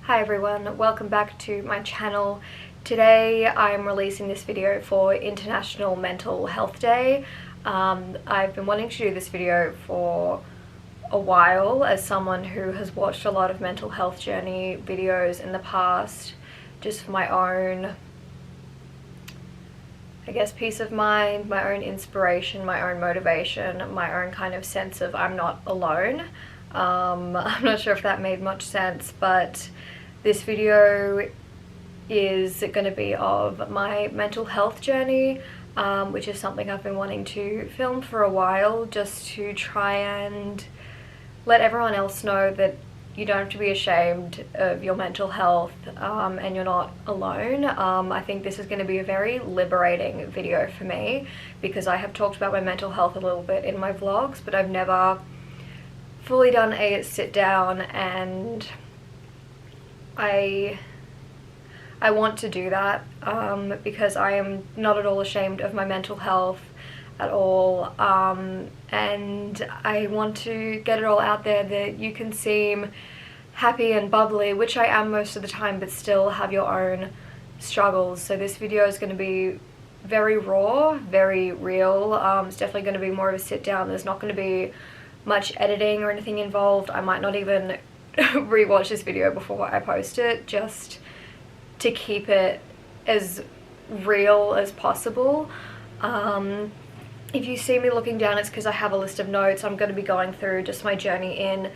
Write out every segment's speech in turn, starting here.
Hi everyone, welcome back to my channel. Today I'm releasing this video for International Mental Health Day. I've been wanting to do this video for a while as someone who has watched a lot of mental health journey videos in the past, just for my own, I guess, peace of mind, my own inspiration, my own motivation, my own kind of sense of I'm not alone. I'm not sure if that made much sense, but this video is going to be of my mental health journey, which is something I've been wanting to film for a while, just to try and let everyone else know that you don't have to be ashamed of your mental health, and you're not alone. I think this is going to be a very liberating video for me because I have talked about my mental health a little bit in my vlogs, but I've never fully done a sit down, and I want to do that because I am not at all ashamed of my mental health at all, and I want to get it all out there that you can seem happy and bubbly, which I am most of the time, but still have your own struggles. So this video is going to be very raw, very real. It's definitely going to be more of a sit down. There's not going to be much editing or anything involved. I might not even rewatch this video before I post it, just to keep it as real as possible. If you see me looking down, it's because I have a list of notes. I'm going to be going through just my journey in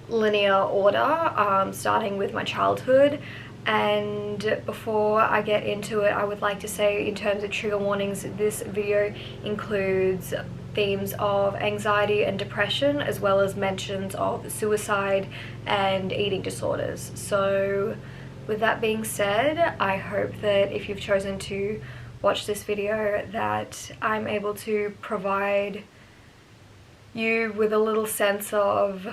linear order, starting with my childhood. And before I get into it, I would like to say, in terms of trigger warnings, this video includes themes of anxiety and depression, as well as mentions of suicide and eating disorders. So with that being said, I hope that if you've chosen to watch this video, that I'm able to provide you with a little sense of,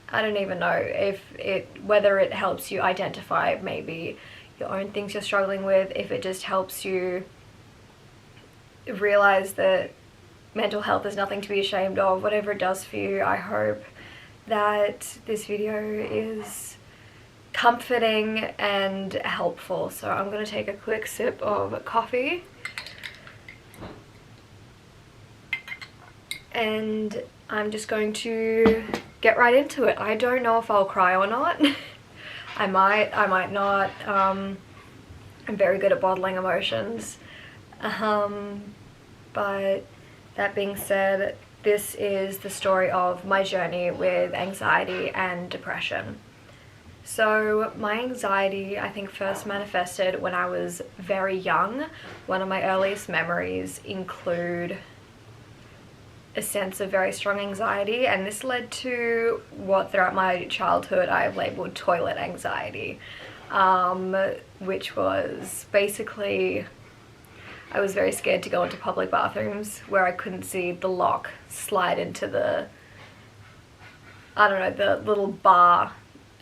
I don't even know if whether it helps you identify maybe your own things you're struggling with, if it just helps you realize that mental health is nothing to be ashamed of. Whatever it does for you, I hope that this video is comforting and helpful. So I'm going to take a quick sip of coffee, and I'm just going to get right into it. I don't know if I'll cry or not. I might not. I'm very good at bottling emotions, but that being said, this is the story of my journey with anxiety and depression. So my anxiety, I think, first manifested when I was very young. One of my earliest memories include a sense of very strong anxiety, and this led to what throughout my childhood I've labeled toilet anxiety, which was basically, I was very scared to go into public bathrooms where I couldn't see the lock slide into the, I don't know, the little bar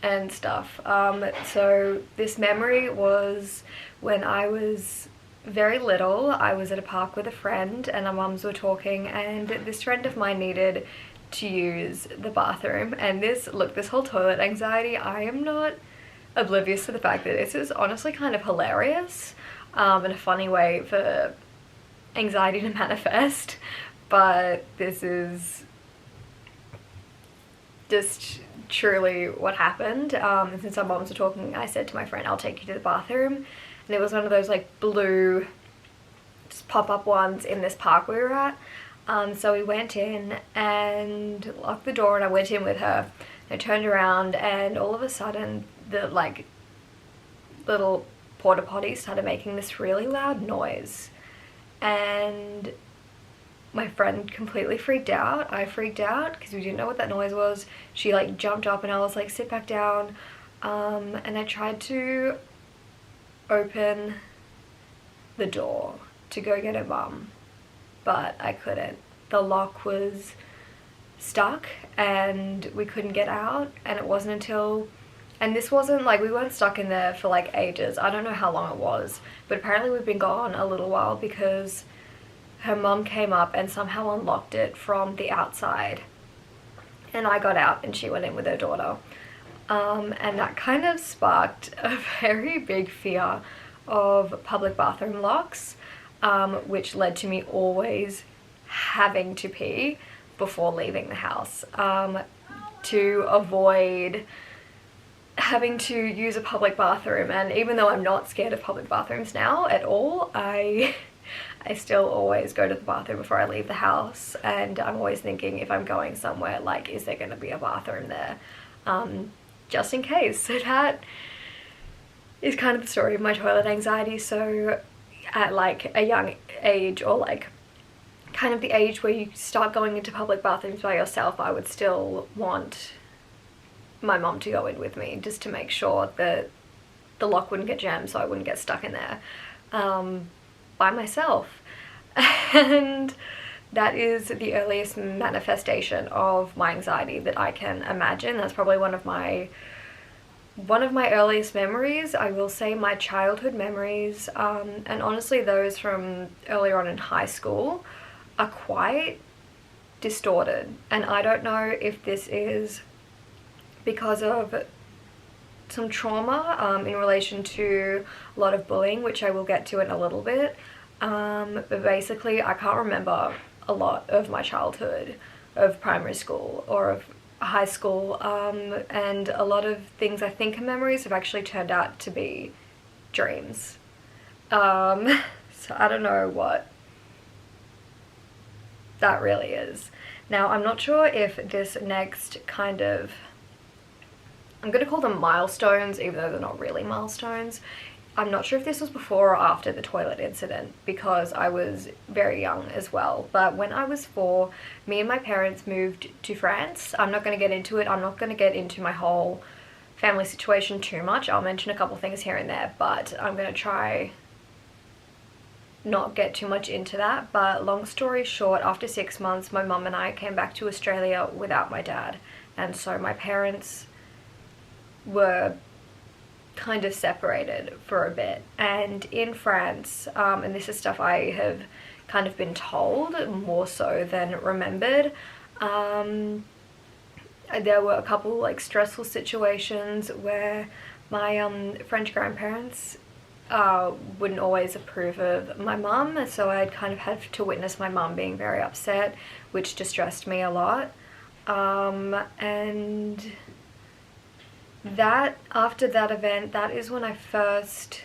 and stuff. So this memory was when I was very little. I was at a park with a friend and our mums were talking, and this friend of mine needed to use the bathroom. And this whole toilet anxiety, I am not oblivious to the fact that this is honestly kind of hilarious, in a funny way for anxiety to manifest, but this is just truly what happened. And since our moms were talking, I said to my friend, I'll take you to the bathroom. And it was one of those like blue just pop-up ones in this park we were at. So we went in and locked the door, and I went in with her. I turned around, and all of a sudden the like little porta potty started making this really loud noise, and my friend completely freaked out. I freaked out because we didn't know what that noise was. She like jumped up, and I was like, sit back down, and I tried to open the door to go get her mum, but I couldn't. The lock was stuck and we couldn't get out, and it wasn't until, and this wasn't like, we weren't stuck in there for like ages. I don't know how long it was, but apparently we've been gone a little while because her mum came up and somehow unlocked it from the outside, and I got out and she went in with her daughter. And that kind of sparked a very big fear of public bathroom locks, which led to me always having to pee before leaving the house, to avoid having to use a public bathroom. And even though I'm not scared of public bathrooms now at all, I still always go to the bathroom before I leave the house, and I'm always thinking, if I'm going somewhere, like, is there going to be a bathroom there, just in case. So that is kind of the story of my toilet anxiety. So at like a young age, or like kind of the age where you start going into public bathrooms by yourself, I would still want my mom to go in with me, just to make sure that the lock wouldn't get jammed, so I wouldn't get stuck in there by myself. And that is the earliest manifestation of my anxiety that I can imagine. That's probably one of my earliest memories. I will say my childhood memories, and honestly those from earlier on in high school, are quite distorted. And I don't know if this is because of some trauma in relation to a lot of bullying, which I will get to in a little bit. But basically I can't remember a lot of my childhood, of primary school or of high school, and a lot of things I think are memories have actually turned out to be dreams. So I don't know what that really is. Now, I'm not sure if this next kind of, I'm going to call them milestones, even though they're not really milestones. I'm not sure if this was before or after the toilet incident, because I was very young as well. But when I was 4, me and my parents moved to France. I'm not going to get into it. I'm not going to get into my whole family situation too much. I'll mention a couple things here and there, but I'm going to try not get too much into that. But long story short, after 6 months, my mum and I came back to Australia without my dad. And so my parents were kind of separated for a bit. And in France, and this is stuff I have kind of been told more so than remembered, there were a couple like stressful situations where my French grandparents wouldn't always approve of my mum, so I'd kind of had to witness my mum being very upset, which distressed me a lot. And that, after that event, that is when I first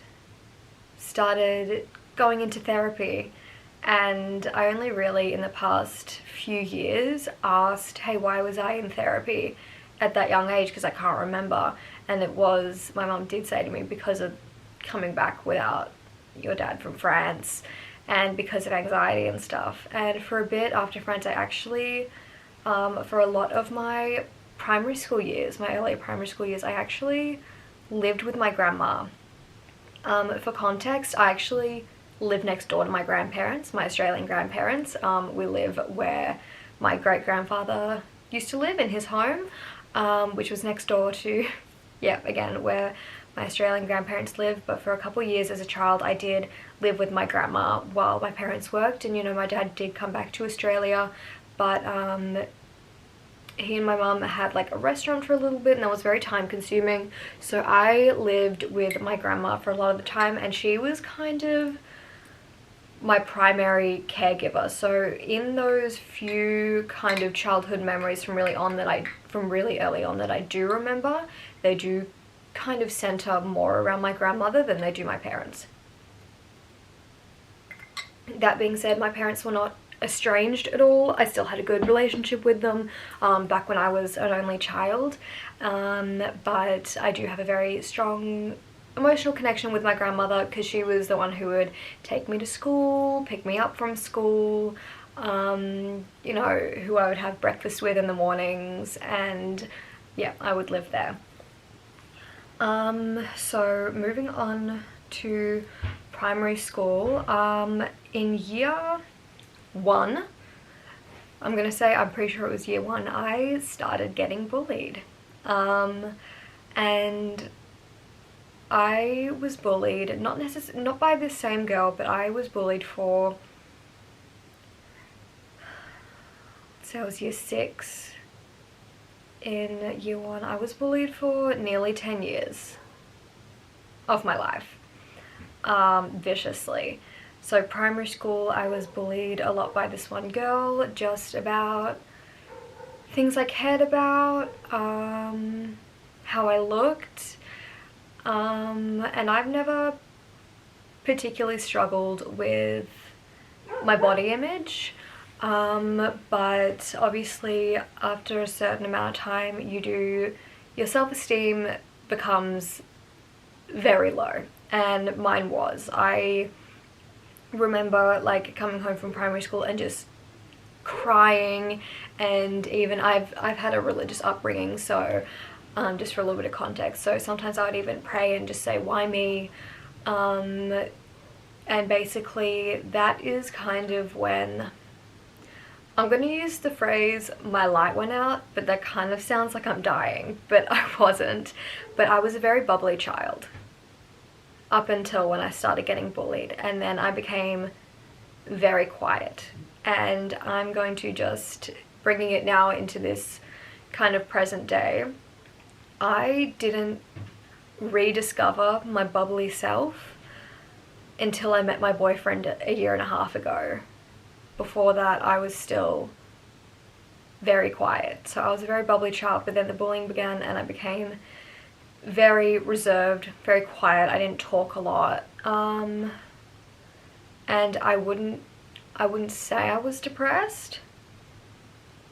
started going into therapy. And I only really in the past few years asked, hey, why was I in therapy at that young age, because I can't remember. And it was, my mum did say to me, because of coming back without your dad from France and because of anxiety and stuff. And for a bit after France, I actually, for a lot of my primary school years, my early primary school years, I actually lived with my grandma. For context, I actually live next door to my grandparents, my Australian grandparents. We live where my great-grandfather used to live in his home, which was next door to, yeah, again, where my Australian grandparents live. But for a couple of years as a child, I did live with my grandma while my parents worked. And, you know, my dad did come back to Australia, but he and my mum had like a restaurant for a little bit, and that was very time consuming. So I lived with my grandma for a lot of the time, and she was kind of my primary caregiver. So in those few kind of childhood memories from really early on that I do remember, they do kind of center more around my grandmother than they do my parents. That being said, my parents were not estranged at all. I still had a good relationship with them back when I was an only child, but I do have a very strong emotional connection with my grandmother, because she was the one who would take me to school, pick me up from school, you know, who I would have breakfast with in the mornings, and yeah, I would live there. So moving on to primary school, in year 1, I'm gonna say, I'm pretty sure it was year 1, I started getting bullied. And I was bullied, not by the same girl, but I was bullied for, so it was year 6, in year 1, I was bullied for nearly 10 years of my life, viciously. So primary school, I was bullied a lot by this one girl, just about things I cared about, how I looked, and I've never particularly struggled with my body image, but obviously after a certain amount of time your self-esteem becomes very low, and mine was. I remember like coming home from primary school and just crying, and even I've had a religious upbringing, so just for a little bit of context, so sometimes I would even pray and just say, why me? And basically that is kind of when I'm going to use the phrase my light went out, but that kind of sounds like I'm dying, but I wasn't. But I was a very bubbly child up until when I started getting bullied, and then I became very quiet. And I'm going to just bringing it now into this kind of present day. I didn't rediscover my bubbly self until I met my boyfriend a year and a half ago. Before that, I was still very quiet. So I was a very bubbly child, but then the bullying began and I became very reserved, very quiet. I didn't talk a lot. And I wouldn't say I was depressed.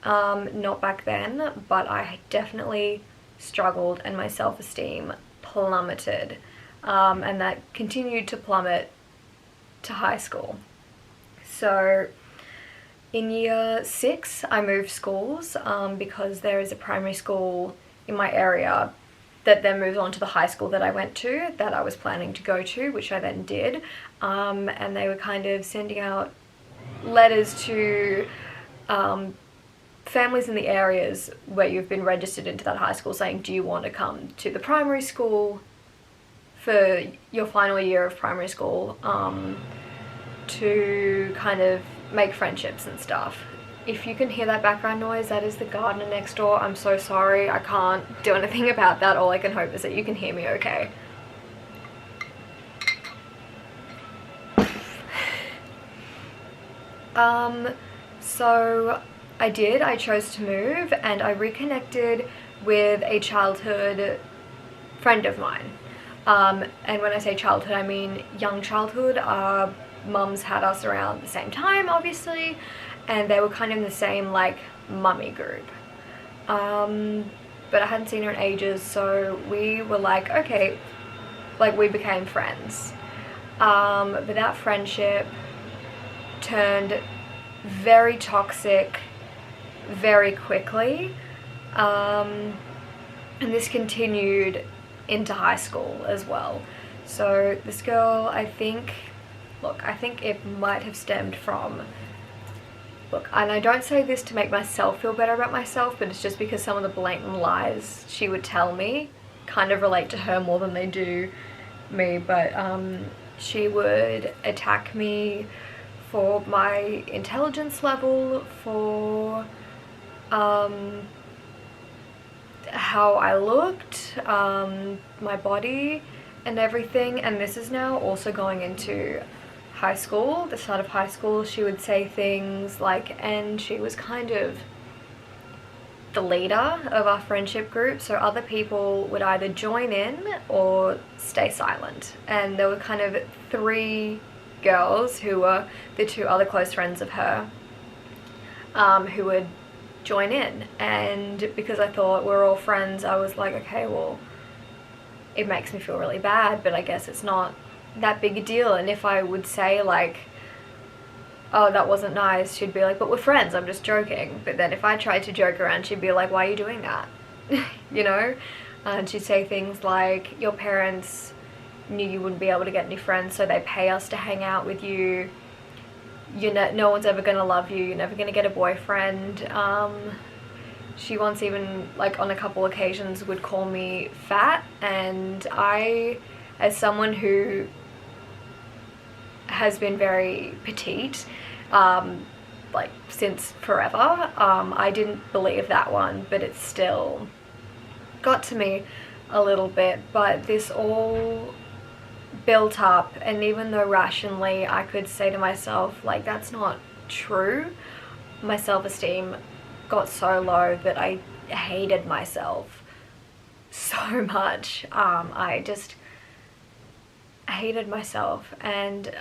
Not back then, but I definitely struggled and my self-esteem plummeted. And that continued to plummet to high school. So in year 6, I moved schools because there is a primary school in my area that then moves on to the high school that I went to, that I was planning to go to, which I then did. And they were kind of sending out letters to families in the areas where you've been registered into that high school saying, do you want to come to the primary school for your final year of primary school, to kind of make friendships and stuff. If you can hear that background noise, that is the gardener next door. I'm so sorry, I can't do anything about that. All I can hope is that you can hear me okay. So I chose to move, and I reconnected with a childhood friend of mine. And when I say childhood, I mean young childhood. Our mums had us around the same time, obviously, and they were kind of in the same, like, mummy group. But I hadn't seen her in ages, so we were like, okay, like, we became friends. But that friendship turned very toxic very quickly, and this continued into high school as well. So this girl, I think it might have stemmed from, and I don't say this to make myself feel better about myself, but it's just because some of the blatant lies she would tell me kind of relate to her more than they do me. But she would attack me for my intelligence level, for how I looked, my body and everything. And this is now also going into high school, the start of high school. She would say things like, and she was kind of the leader of our friendship group, so other people would either join in or stay silent. And there were kind of 3 girls who were the 2 other close friends of her, who would join in. And because I thought we're all friends, I was like, okay, well, it makes me feel really bad, but I guess it's not that big a deal. And if I would say, like, oh, that wasn't nice, she'd be like, but we're friends, I'm just joking. But then if I tried to joke around, she'd be like, why are you doing that? You know? And she'd say things like, your parents knew you wouldn't be able to get any friends, so they pay us to hang out with you. No one's ever gonna love you, you're never gonna get a boyfriend. She once even, like, on a couple occasions would call me fat, and I, as someone who has been very petite, like since forever. I didn't believe that one, but it still got to me a little bit. But this all built up, and even though rationally I could say to myself, like, that's not true, my self-esteem got so low that I hated myself so much. I just hated myself. And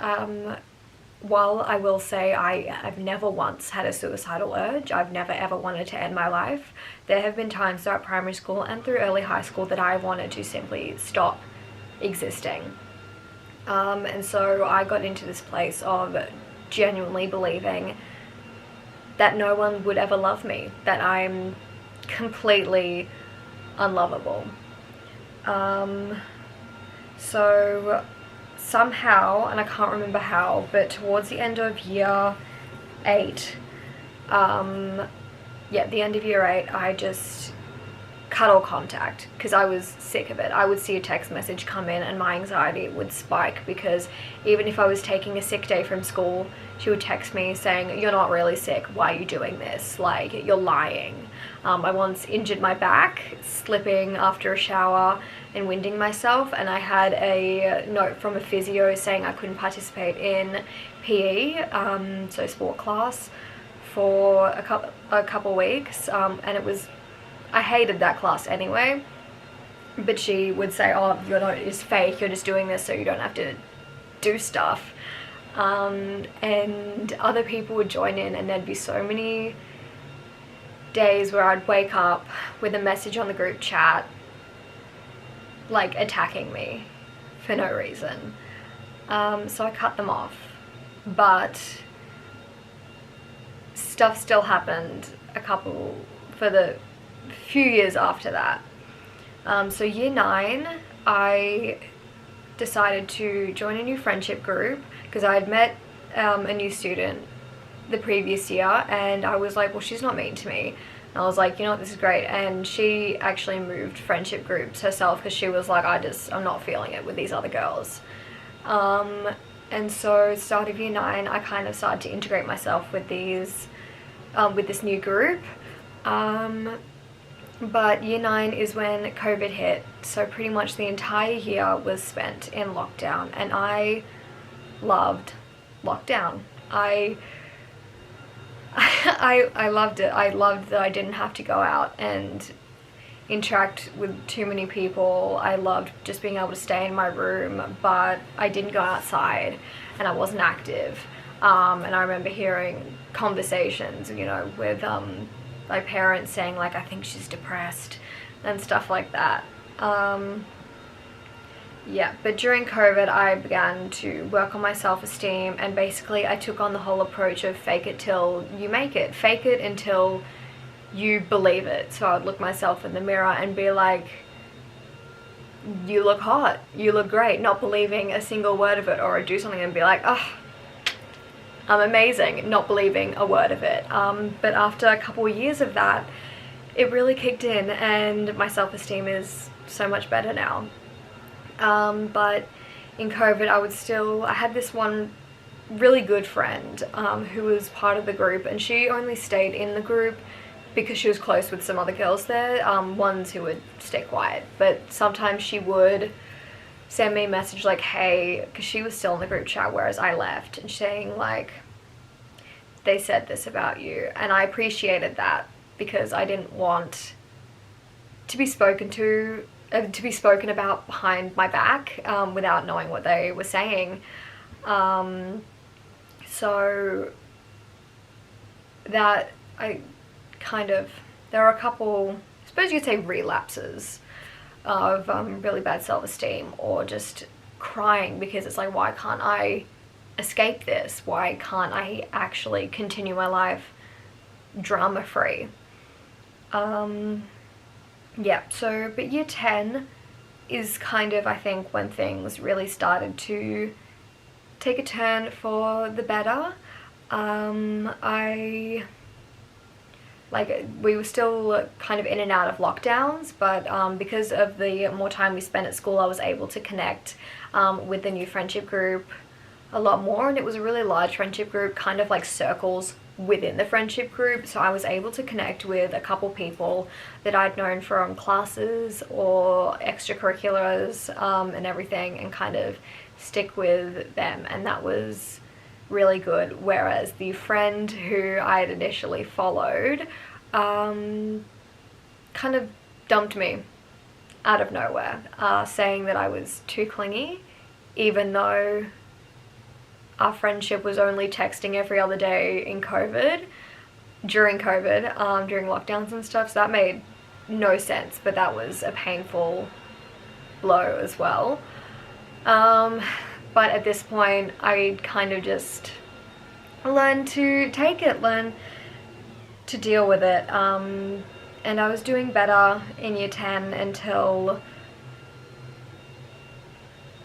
while I will say I've never once had a suicidal urge, I've never ever wanted to end my life, there have been times throughout primary school and through early high school that I wanted to simply stop existing. And so I got into this place of genuinely believing that no one would ever love me, that I'm completely unlovable. So somehow, and I can't remember how, but towards the end of year 8, the end of year 8, I just cut all contact because I was sick of it. I would see a text message come in and my anxiety would spike, because even if I was taking a sick day from school, she would text me saying, "You're not really sick, why are you doing this? Like, you're lying." I once injured my back slipping after a shower and winding myself, and I had a note from a physio saying I couldn't participate in PE, so sport class, for a couple weeks, and I hated that class anyway, but she would say, "Oh, you're not, it's fake, you're just doing this so you don't have to do stuff." And other people would join in, and there'd be so many days where I'd wake up with a message on the group chat, like, attacking me for no reason. So I cut them off, but stuff still happened for the few years after that. So year 9, I decided to join a new friendship group because I had met a new student the previous year, and I was like, well, she's not mean to me. And I was like, you know what, this is great. And she actually moved friendship groups herself because she was like, I'm not feeling it with these other girls. And so start of year 9, I kind of started to integrate myself with this new group. But year 9 is when COVID hit, so pretty much the entire year was spent in lockdown, and I loved lockdown. I loved it. I loved that I didn't have to go out and interact with too many people. I loved just being able to stay in my room, but I didn't go outside and I wasn't active. And I remember hearing conversations, with my parents saying, like, I think she's depressed and stuff like that. But during COVID, I began to work on my self-esteem, and basically I took on the whole approach of fake it till you make it. Fake it until you believe it. So I would look myself in the mirror and be like, you look hot, you look great, not believing a single word of it, or I'd do something and be like, oh, I'm amazing, not believing a word of it. But after a couple of years of that, it really kicked in, and my self-esteem is so much better now. But in COVID, I had this one really good friend who was part of the group, and she only stayed in the group because she was close with some other girls there, ones who would stay quiet. But sometimes she would send me a message like, hey, because she was still in the group chat whereas I left, and saying like, they said this about you. And I appreciated that, because I didn't want to be spoken about behind my back without knowing what they were saying. So that there are a couple, I suppose you could say, relapses of really bad self-esteem, or just crying because it's like, why can't I escape this? Why can't I actually continue my life drama-free? But year 10 is kind of, I think, when things really started to take a turn for the better. We were still kind of in and out of lockdowns, but because of the more time we spent at school, I was able to connect with the new friendship group a lot more, and it was a really large friendship group, kind of like circles within the friendship group, so I was able to connect with a couple people that I'd known from classes or extracurriculars and everything, and kind of stick with them, and that was really good. Whereas the friend who I had initially followed kind of dumped me out of nowhere, saying that I was too clingy, even though our friendship was only texting every other day in COVID, during lockdowns and stuff, so that made no sense, but that was a painful blow as well. But at this point, I kind of just learned to take it, learn to deal with it, and I was doing better in year 10 until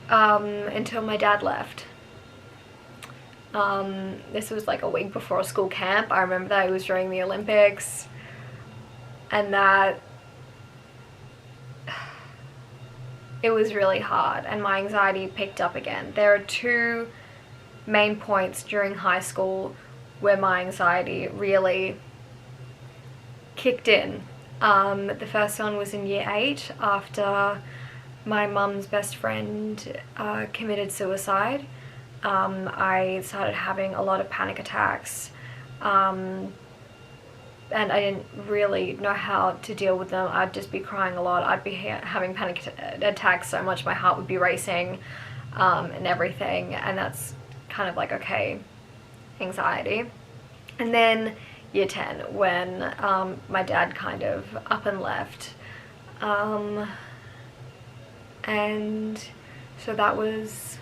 my dad left. This was like a week before school camp. I remember that it was during the Olympics, and that it was really hard, and my anxiety picked up again. There are two main points during high school where my anxiety really kicked in. The first one was in year 8, after my mum's best friend committed suicide. I started having a lot of panic attacks, and I didn't really know how to deal with them. I'd just be crying a lot. I'd be having panic attacks so much my heart would be racing, and everything, and that's kind of like, okay, anxiety. And then year 10, when my dad kind of up and left, and so that was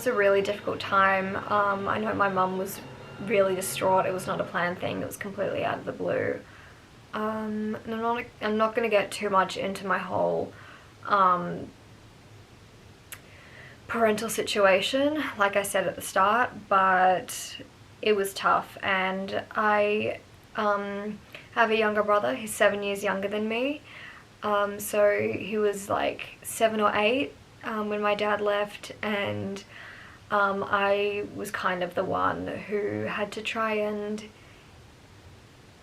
a really difficult time. I know my mum was really distraught. It was not a planned thing. It was completely out of the blue. And I'm not going to get too much into my whole parental situation, like I said at the start, but it was tough. And I have a younger brother. He's 7 years younger than me. So he was like 7 or 8 when my dad left, and I was kind of the one who had to try and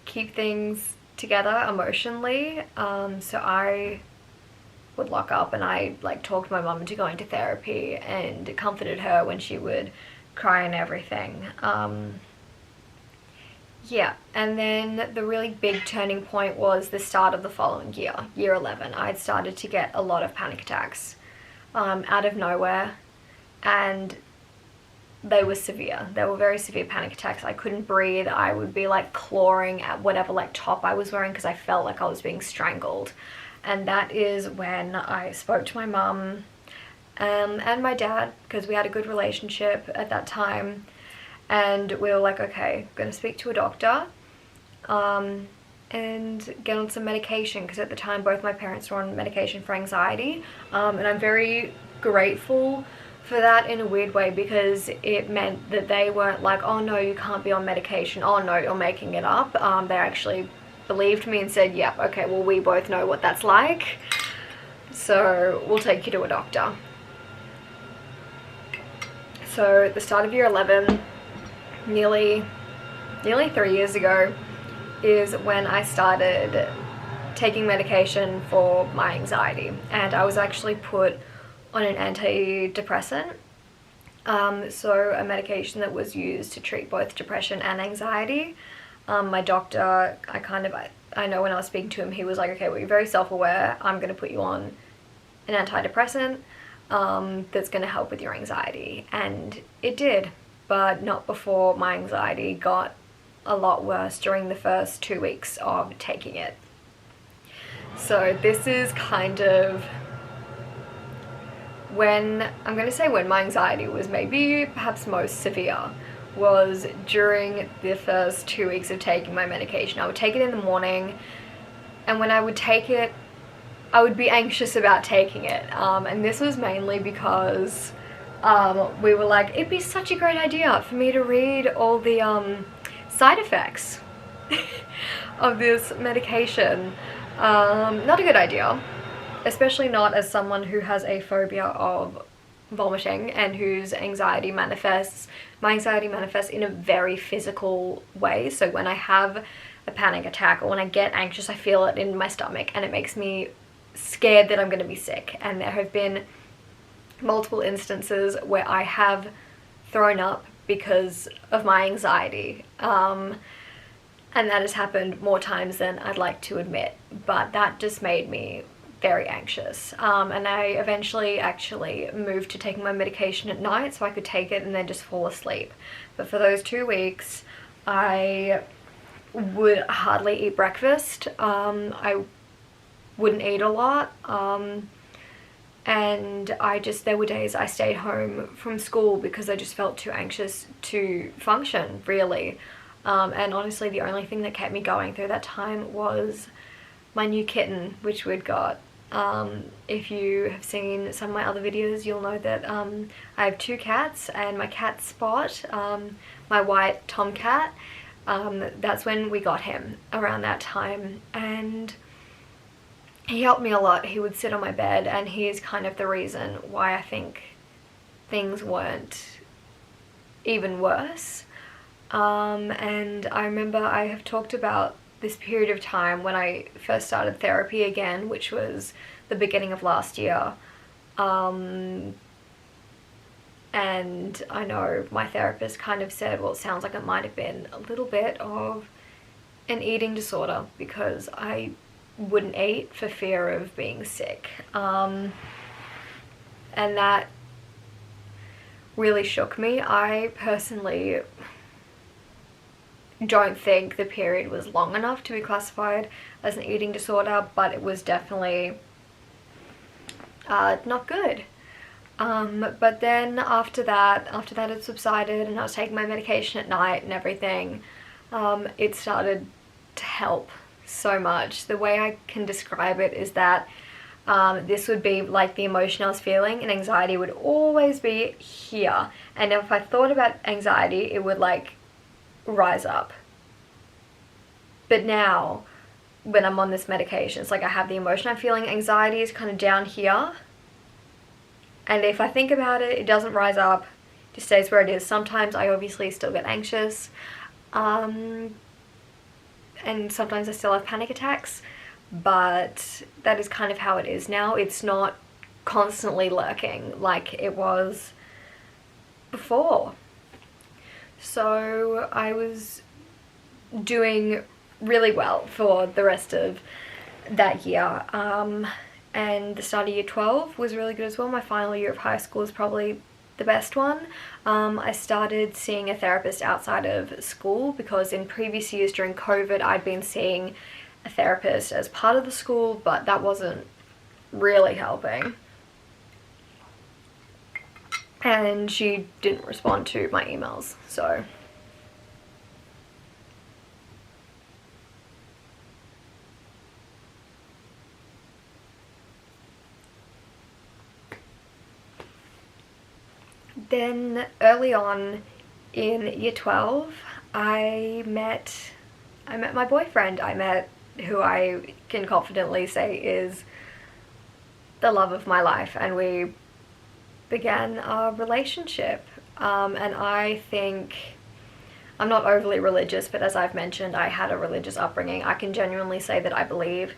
keep things together emotionally. So I would lock up, and I like talked my mum into going to therapy and comforted her when she would cry and everything. Yeah, and then the really big turning point was the start of the following year, year 11. I'd started to get a lot of panic attacks out of nowhere, and they were severe. They were very severe panic attacks. I couldn't breathe. I would be like clawing at whatever like top I was wearing because I felt like I was being strangled. And that is when I spoke to my mum and my dad, because we had a good relationship at that time, and we were like, okay, I'm gonna speak to a doctor and get on some medication, because at the time both my parents were on medication for anxiety, and I'm very grateful for that in a weird way, because it meant that they weren't like, oh no, you can't be on medication, oh no, you're making it up. They actually believed me and said, yep, okay, well, we both know what that's like, so we'll take you to a doctor. So at the start of year 11, nearly 3 years ago, is when I started taking medication for my anxiety, and I was actually put on an antidepressant, so a medication that was used to treat both depression and anxiety. My doctor, I know when I was speaking to him, he was like, okay, well, you're very self-aware, I'm going to put you on an antidepressant that's going to help with your anxiety. And it did, but not before my anxiety got a lot worse during the first 2 weeks of taking it. So this is kind of when my anxiety was maybe perhaps most severe, was during the first 2 weeks of taking my medication. I would take it in the morning, and when I would take it, I would be anxious about taking it. And this was mainly because we were like, it'd be such a great idea for me to read all the side effects of this medication. Not a good idea, especially not as someone who has a phobia of vomiting and whose anxiety manifests. My anxiety manifests in a very physical way. So when I have a panic attack or when I get anxious, I feel it in my stomach and it makes me scared that I'm going to be sick. And there have been multiple instances where I have thrown up because of my anxiety. And that has happened more times than I'd like to admit, but that just made me very anxious. And I eventually actually moved to taking my medication at night so I could take it and then just fall asleep. But for those 2 weeks, I would hardly eat breakfast. I wouldn't eat a lot. And there were days I stayed home from school because I just felt too anxious to function, really. And honestly, the only thing that kept me going through that time was my new kitten, which we'd got. If you have seen some of my other videos, you'll know that I have 2 cats, and my cat Spot, my white tomcat, that's when we got him, around that time. And he helped me a lot. He would sit on my bed, and he is kind of the reason why I think things weren't even worse. And I remember I have talked about this period of time when I first started therapy again, which was the beginning of last year. And I know my therapist kind of said, well, it sounds like it might have been a little bit of an eating disorder because I wouldn't eat for fear of being sick. And that really shook me. I personally don't think the period was long enough to be classified as an eating disorder, but it was definitely not good. But then after that had subsided and I was taking my medication at night and everything, it started to help so much. The way I can describe it is that this would be like the emotion I was feeling, and anxiety would always be here. And if I thought about anxiety, it would like rise up. But now, when I'm on this medication, it's like I have the emotion I'm feeling. Anxiety is kind of down here. And if I think about it, it doesn't rise up, it just stays where it is. Sometimes I obviously still get anxious. And sometimes I still have panic attacks. But that is kind of how it is now. It's not constantly lurking like it was before. So I was doing really well for the rest of that year. And the start of year 12 was really good as well. My final year of high school is probably the best one. I started seeing a therapist outside of school because in previous years during COVID I'd been seeing a therapist as part of the school, but that wasn't really helping. And she didn't respond to my emails, so. Then early on in year 12, I met my boyfriend. Who I can confidently say is the love of my life, and we began a relationship. And I think, I'm not overly religious, but as I've mentioned, I had a religious upbringing. I can genuinely say that I believe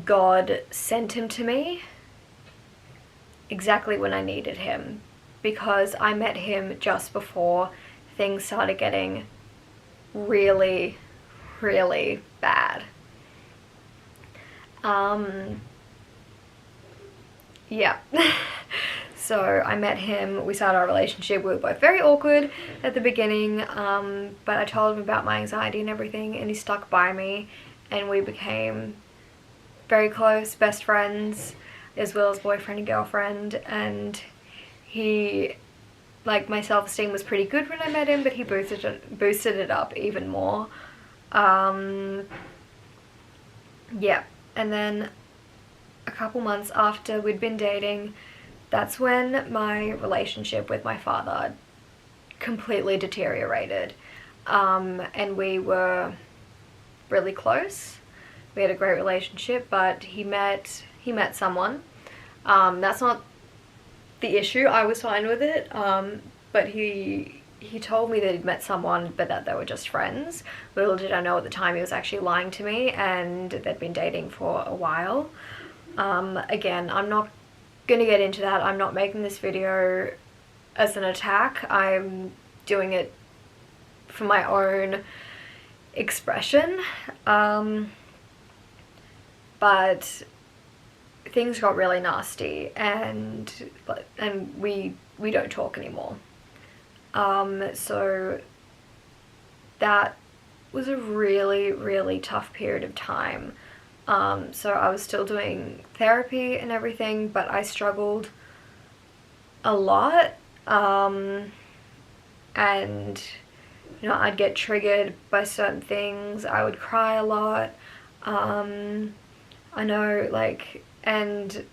God sent him to me exactly when I needed him, because I met him just before things started getting really, really bad. Yeah. So I met him, we started our relationship, we were both very awkward at the beginning, but I told him about my anxiety and everything, and he stuck by me, and we became very close, best friends, as well as boyfriend and girlfriend. And he, like, my self-esteem was pretty good when I met him, but he boosted it up even more. Yeah, and then a couple months after we'd been dating, that's when my relationship with my father completely deteriorated. And we were really close. We had a great relationship, but he met someone. That's not the issue. I was fine with it, but he told me that he'd met someone, but that they were just friends. Little did I know at the time he was actually lying to me, and they'd been dating for a while. Again, I'm not gonna get into that. I'm not making this video as an attack. I'm doing it for my own expression. But things got really nasty, and we don't talk anymore. So that was a really, really tough period of time. So I was still doing therapy and everything, but I struggled a lot. And you know, I'd get triggered by certain things. I would cry a lot. I know, like, and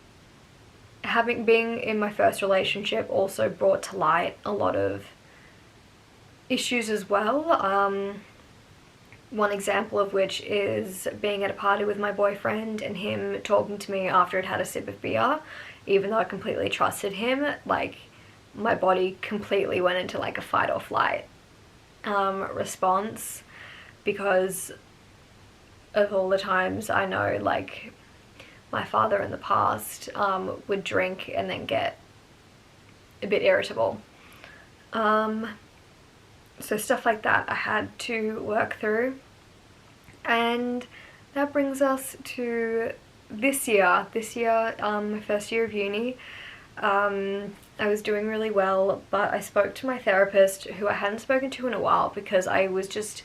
being in my first relationship also brought to light a lot of issues as well. One example of which is being at a party with my boyfriend and him talking to me after I'd had a sip of beer, even though I completely trusted him. Like, my body completely went into like a fight or flight response, because of all the times I know, like, my father in the past would drink and then get a bit irritable. So stuff like that I had to work through. And that brings us to this year, my first year of uni. I was doing really well, but I spoke to my therapist, who I hadn't spoken to in a while, because I wanted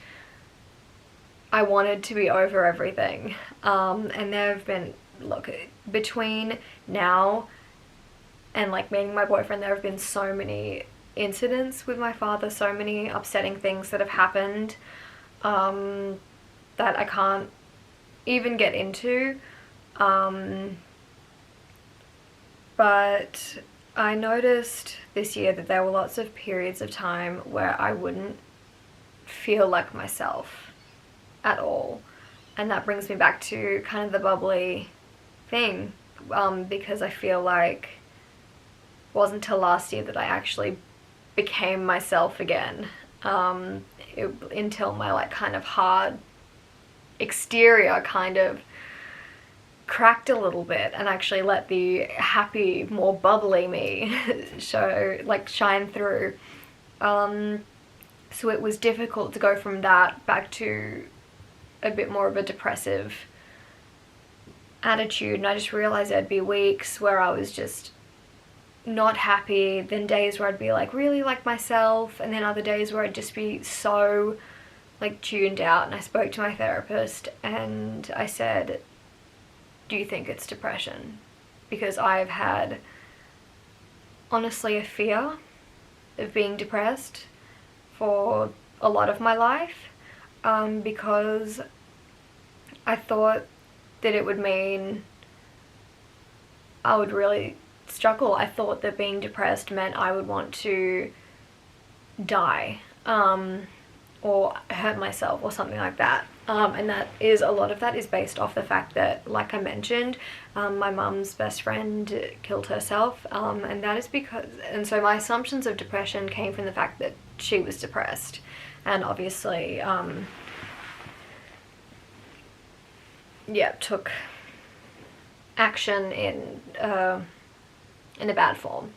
to be over everything. And there have been, look, between now and like meeting my boyfriend, there have been so many incidents with my father, so many upsetting things that have happened, that I can't even get into. But I noticed this year that there were lots of periods of time where I wouldn't feel like myself at all. And that brings me back to kind of the bubbly thing, because I feel like it wasn't until last year that I actually became myself again, until my like kind of hard exterior kind of cracked a little bit and actually let the happy, more bubbly me shine through. So it was difficult to go from that back to a bit more of a depressive attitude, and I just realized there'd be weeks where I was just not happy, then days where I'd be like really like myself, and then other days where I'd just be so like tuned out. And I spoke to my therapist and I said, do you think it's depression? Because I've had, honestly, a fear of being depressed for a lot of my life, because I thought that it would mean I would really struggle. I thought that being depressed meant I would want to die, or hurt myself or something like that. And a lot of that is based off the fact that, like I mentioned, my mum's best friend killed herself, and that is because, and so my assumptions of depression came from the fact that she was depressed, and obviously, took action in a bad form.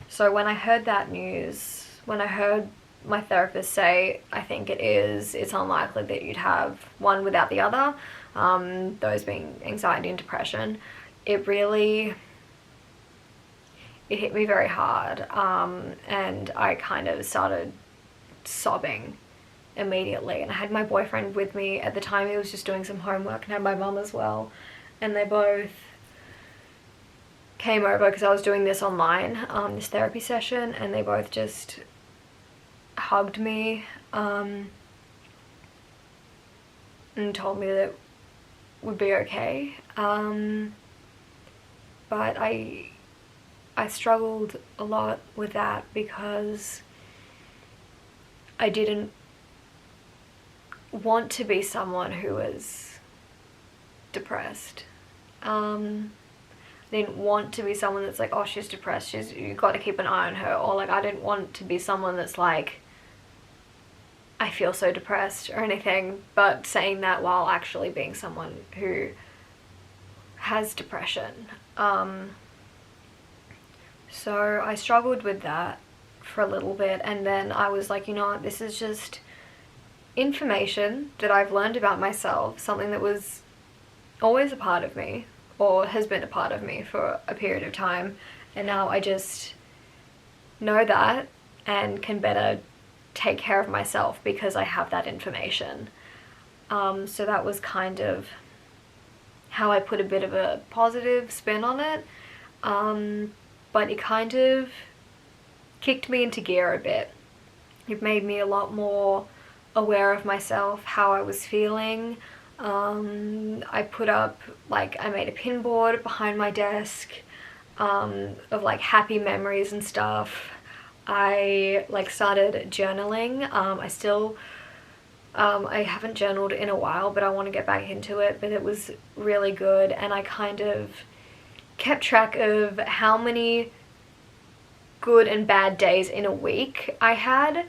So when I heard that news, when I heard my therapist say, I think it's unlikely that you'd have one without the other, those being anxiety and depression, it hit me very hard, and I kind of started sobbing immediately. And I had my boyfriend with me at the time. He was just doing some homework, and had my mum as well, and they both came over because I was doing this online, this therapy session, and they both just hugged me, and told me that it would be okay. But I struggled a lot with that because I didn't want to be someone who was depressed. didn't want to be someone that's like, oh, she's depressed, you got to keep an eye on her. Or like, I didn't want to be someone that's like, I feel so depressed or anything, but saying that while actually being someone who has depression. So I struggled with that for a little bit, and then I was like, you know what, this is just information that I've learned about myself, something that was always a part of me, or has been a part of me for a period of time, and now I just know that and can better take care of myself because I have that information. So that was kind of how I put a bit of a positive spin on it, but it kind of kicked me into gear a bit. It made me a lot more aware of myself, how I was feeling. I put up, like, I made a pin board behind my desk of like happy memories and stuff. I like started journaling. I haven't journaled in a while, but I want to get back into it, but it was really good, and I kind of kept track of how many good and bad days in a week I had,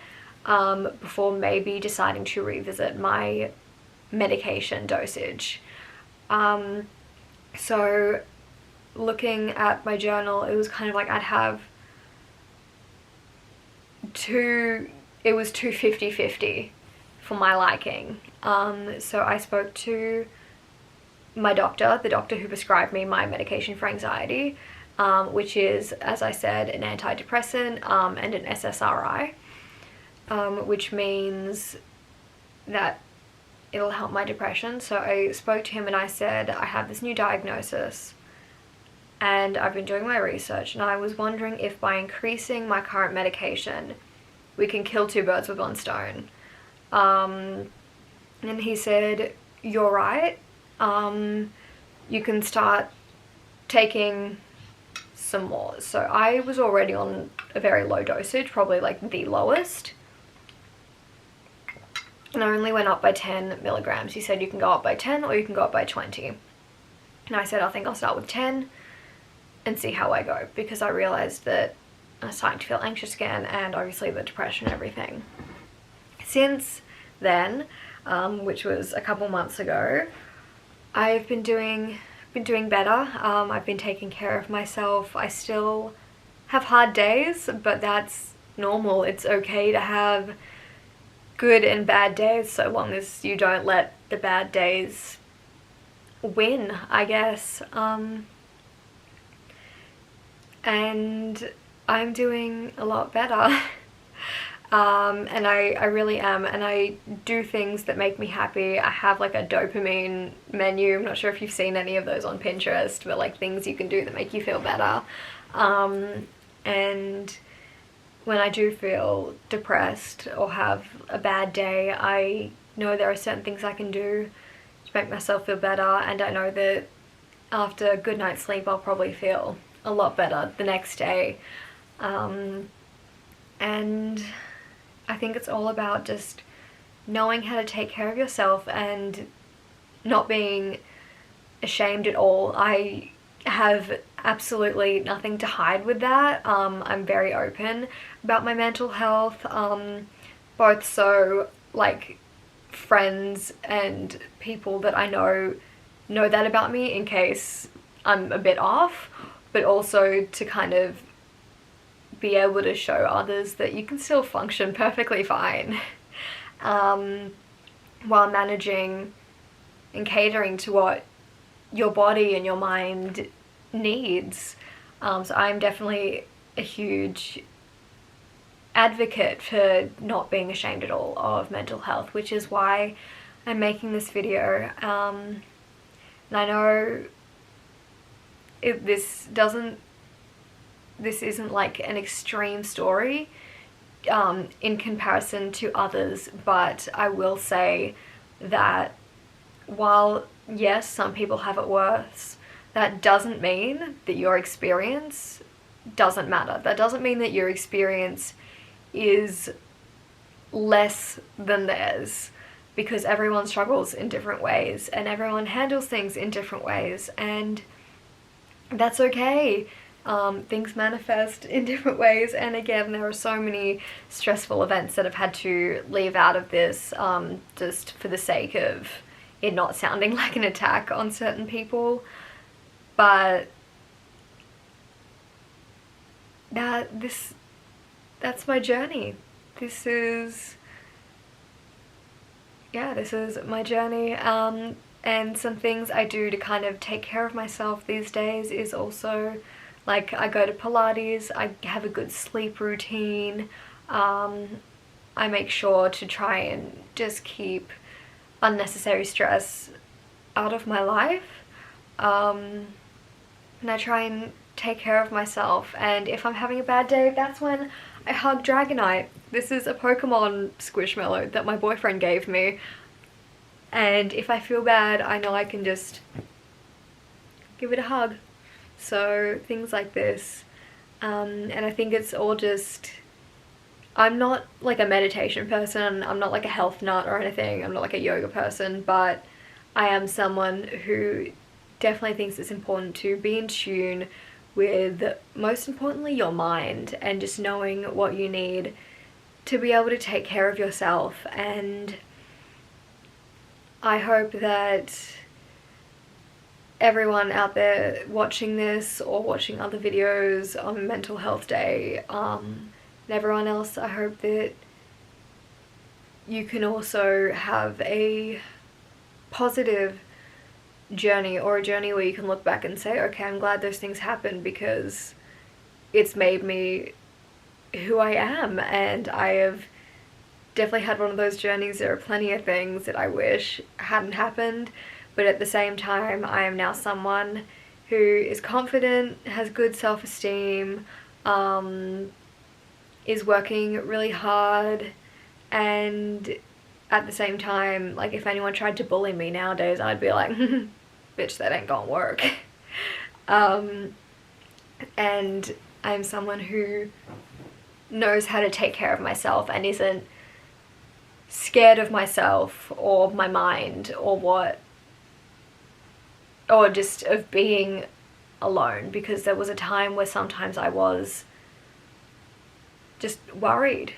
before maybe deciding to revisit my medication dosage. So looking at my journal, it was kind of like I'd have it was 50-50 for my liking. So I spoke to my doctor, the doctor who prescribed me my medication for anxiety, which is, as I said, an antidepressant and an SSRI, which means that it'll help my depression. So I spoke to him and I said, I have this new diagnosis and I've been doing my research, and I was wondering if by increasing my current medication we can kill two birds with one stone. And he said, you're right, you can start taking some more. So I was already on a very low dosage, probably like the lowest, and I only went up by 10 milligrams. He said you can go up by 10 or you can go up by 20. And I said, I think I'll start with 10 and see how I go, because I realized that I was starting to feel anxious again, and obviously the depression and everything. Since then, which was a couple months ago, I've been doing better. I've been taking care of myself. I still have hard days, but that's normal. It's okay to have good and bad days, so long as you don't let the bad days win, I guess. And I'm doing a lot better. And I really am, and I do things that make me happy. I have like a dopamine menu. I'm not sure if you've seen any of those on Pinterest, but like things you can do that make you feel better. And when I do feel depressed or have a bad day, I know there are certain things I can do to make myself feel better, and I know that after a good night's sleep I'll probably feel a lot better the next day. And I think it's all about just knowing how to take care of yourself and not being ashamed at all. I have absolutely nothing to hide with that. I'm very open about my mental health, both so like friends and people that I know that about me in case I'm a bit off, but also to kind of be able to show others that you can still function perfectly fine, while managing and catering to what your body and your mind needs. So I'm definitely a huge advocate for not being ashamed at all of mental health, which is why I'm making this video. And I know this isn't like an extreme story in comparison to others, but I will say that while yes, some people have it worse, that doesn't mean that your experience doesn't matter. That doesn't mean that your experience is less than theirs, because everyone struggles in different ways and everyone handles things in different ways. And that's okay. Things manifest in different ways, and again, there are so many stressful events that I've had to leave out of this, just for the sake of it not sounding like an attack on certain people. But that's my journey. This is my journey. And some things I do to kind of take care of myself these days is also, like, I go to Pilates, I have a good sleep routine, I make sure to try and just keep unnecessary stress out of my life, and I try and take care of myself, and if I'm having a bad day, that's when I hug Dragonite. This is a Pokemon Squishmallow that my boyfriend gave me, and if I feel bad, I know I can just give it a hug. So things like this, and I think it's all just, I'm not like a meditation person, I'm not like a health nut or anything, I'm not like a yoga person, but I am someone who definitely thinks it's important to be in tune with, most importantly, your mind, and just knowing what you need to be able to take care of yourself. And I hope that everyone out there watching this or watching other videos on Mental Health Day, and everyone else, I hope that you can also have a positive journey, or a journey where you can look back and say, okay, I'm glad those things happened because it's made me who I am. And I have definitely had one of those journeys. There are plenty of things that I wish hadn't happened, but at the same time, I am now someone who is confident, has good self-esteem, is working really hard, and at the same time, like, if anyone tried to bully me nowadays, I'd be like, bitch, that ain't gonna work. And I'm someone who knows how to take care of myself and isn't scared of myself or my mind or just of being alone, because there was a time where sometimes I was just worried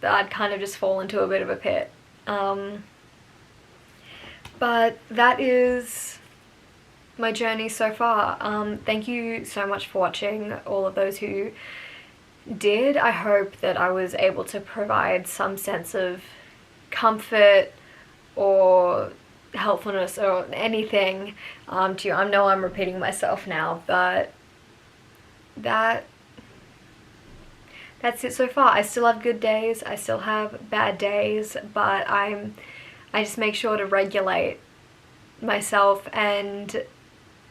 that I'd kind of just fall into a bit of a pit. But that is my journey so far. Thank you so much for watching, all of those who did. I hope that I was able to provide some sense of comfort or helpfulness or anything to you. I know I'm repeating myself now, but that's it so far. I still have good days, I still have bad days, but I just make sure to regulate myself, and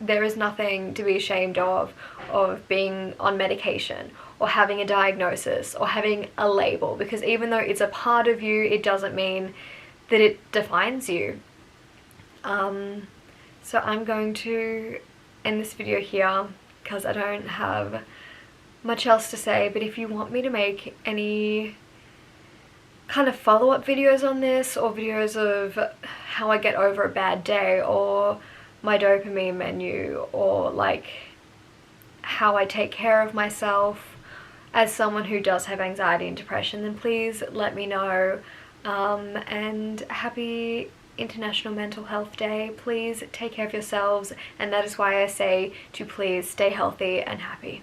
there is nothing to be ashamed of being on medication or having a diagnosis or having a label, because even though it's a part of you, it doesn't mean that it defines you. So I'm going to end this video here because I don't have much else to say, but if you want me to make any kind of follow-up videos on this, or videos of how I get over a bad day, or my dopamine menu, or like how I take care of myself as someone who does have anxiety and depression, then please let me know. And happy International Mental Health Day. Please take care of yourselves, and that is why I say to please stay healthy and happy.